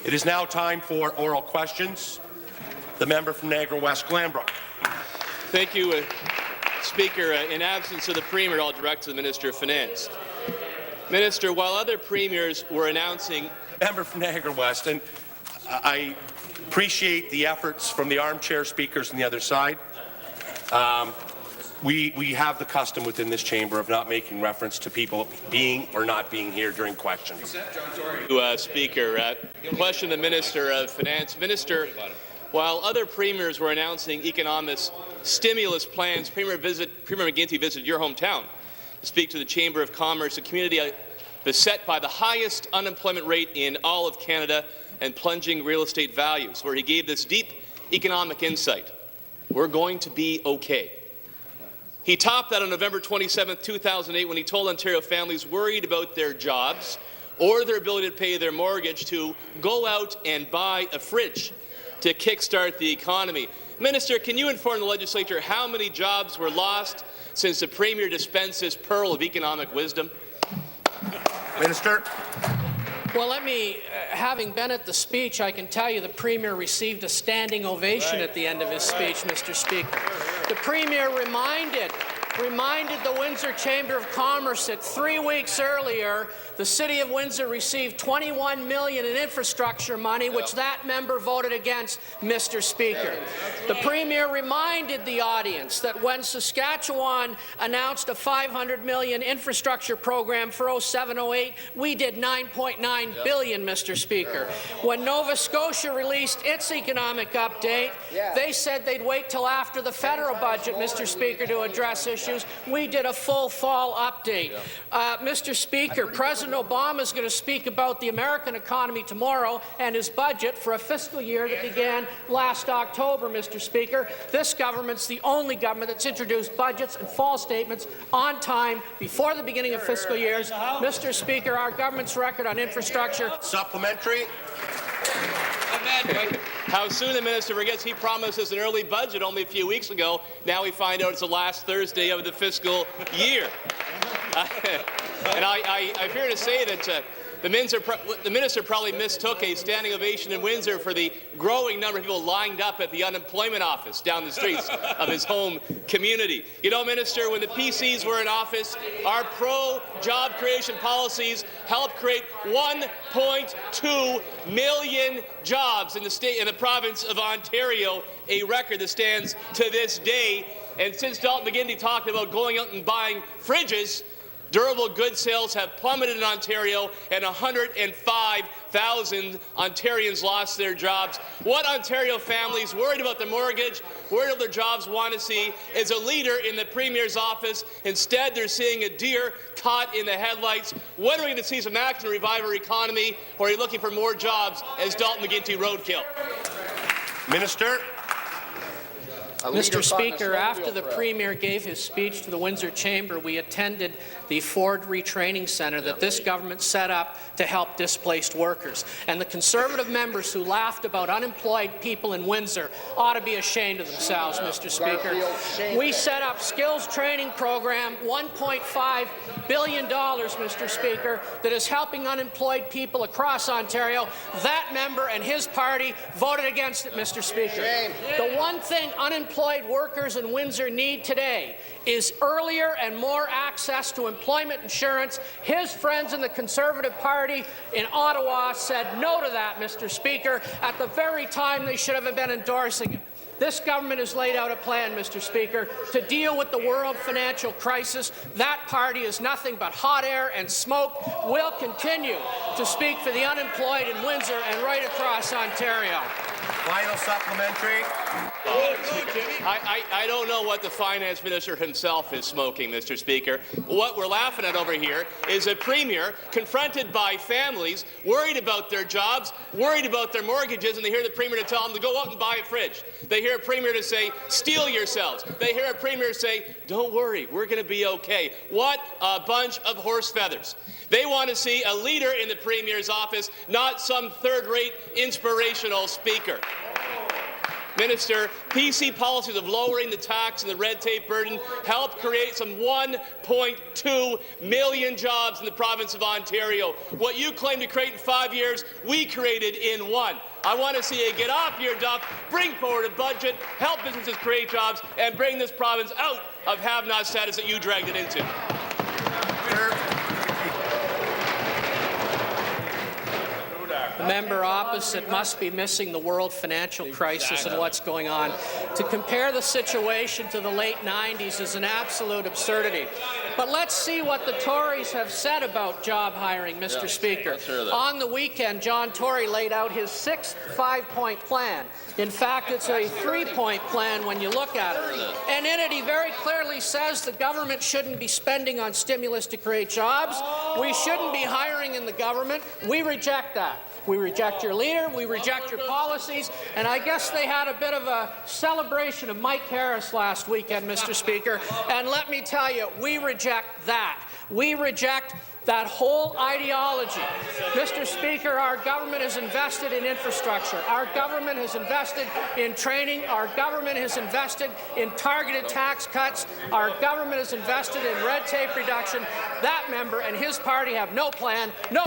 It is now time for oral questions. The member from Niagara West-Glanbrook. Thank you, Speaker. In absence of the Premier, I'll direct to the Minister of Finance. Minister, while other premiers were announcing... Member from Niagara West, and I appreciate the efforts from the armchair speakers on the other side. We have the custom within this chamber of not making reference to people being or not being here during questions. Speaker, question the Minister of Finance. Minister, while other premiers were announcing economic stimulus plans, Premier McGuinty visited your hometown to speak to the Chamber of Commerce, a community beset by the highest unemployment rate in all of Canada and plunging real estate values, where he gave this deep economic insight. We're going to be okay. He topped that on November 27, 2008, when he told Ontario families worried about their jobs or their ability to pay their mortgage to go out and buy a fridge to kickstart the economy. Minister, can you inform the Legislature how many jobs were lost since the Premier dispensed this pearl of economic wisdom? Minister. Well, having been at the speech, I can tell you the Premier received a standing ovation at the end of his speech, Mr. Speaker. The Premier reminded the Windsor Chamber of Commerce that 3 weeks earlier, the City of Windsor received $21 million in infrastructure money, which that member voted against, Mr. Speaker. The Premier reminded the audience that when Saskatchewan announced a $500 million infrastructure program for 07-08, we did $9.9 billion, Mr. Speaker. When Nova Scotia released its economic update, they said they'd wait till after the federal budget, Mr. Speaker, to address issues. We did a full fall update. Mr. Speaker, President Obama is going to speak about the American economy tomorrow and his budget for a fiscal year that began last October, Mr. Speaker. This government's the only government that's introduced budgets and fall statements on time before the beginning of fiscal years. Mr. Speaker, our government's record on infrastructure. Supplementary. How soon the minister forgets he promised us an early budget only a few weeks ago. Now we find out it's the last Thursday of the fiscal year. And I fear to say that the minister probably mistook a standing ovation in Windsor for the growing number of people lined up at the unemployment office down the streets of his home community. You know, Minister, when the PCs were in office, our pro-job creation policies helped create 1.2 million jobs in the province of Ontario, a record that stands to this day. And since Dalton McGuinty talked about going out and buying fridges, durable goods sales have plummeted in Ontario, and 105,000 Ontarians lost their jobs. What Ontario families worried about their mortgage, worried about their jobs, want to see is a leader in the Premier's office. Instead, they're seeing a deer caught in the headlights. When are we going to see some action to revive our economy, or are you looking for more jobs as Dalton McGuinty roadkill? Minister. Mr. Speaker, after the Premier gave his speech to the Windsor Chamber, we attended the Ford Retraining Centre that this government set up to help displaced workers. And the Conservative members who laughed about unemployed people in Windsor ought to be ashamed of themselves, Mr. Speaker. We set up skills training program, $1.5 billion, Mr. Speaker, that is helping unemployed people across Ontario. That member and his party voted against it, Mr. Speaker. The one thing unemployed workers in Windsor need today is earlier and more access to employment insurance. His friends in the Conservative Party in Ottawa said no to that, Mr. Speaker, at the very time they should have been endorsing it. This government has laid out a plan, Mr. Speaker, to deal with the world financial crisis. That party is nothing but hot air and smoke. We'll continue to speak for the unemployed in Windsor and right across Ontario. Final supplementary. I don't know what the finance minister himself is smoking, Mr. Speaker. What we're laughing at over here is a Premier confronted by families worried about their jobs, worried about their mortgages, and they hear the Premier to tell them to go out and buy a fridge. They hear a Premier to say, steal yourselves. They hear a Premier say, don't worry, we're going to be okay. What a bunch of horse feathers. They want to see a leader in the Premier's office, not some third-rate inspirational speaker. Minister, PC policies of lowering the tax and the red tape burden helped create some 1.2 million jobs in the province of Ontario. What you claim to create in 5 years, we created in 1. I want to see you get off your duff, bring forward a budget, help businesses create jobs, and bring this province out of have-not status that you dragged it into. The member opposite must be missing the world financial crisis and what's going on. To compare the situation to the late 90s is an absolute absurdity. But let's see what the Tories have said about job hiring, Mr. Speaker. On the weekend, John Tory laid out his 6th 5-point plan. In fact, it's a 3-point plan when you look at it. And in it, he very clearly says the government shouldn't be spending on stimulus to create jobs. We shouldn't be hiring in the government. We reject that. We reject your leader, we reject your policies, and I guess they had a bit of a celebration of Mike Harris last weekend, Mr. Speaker, and let me tell you, we reject that. We reject that whole ideology. Mr. Speaker, our government has invested in infrastructure. Our government has invested in training. Our government has invested in targeted tax cuts. Our government has invested in red tape reduction. That member and his party have no plan, no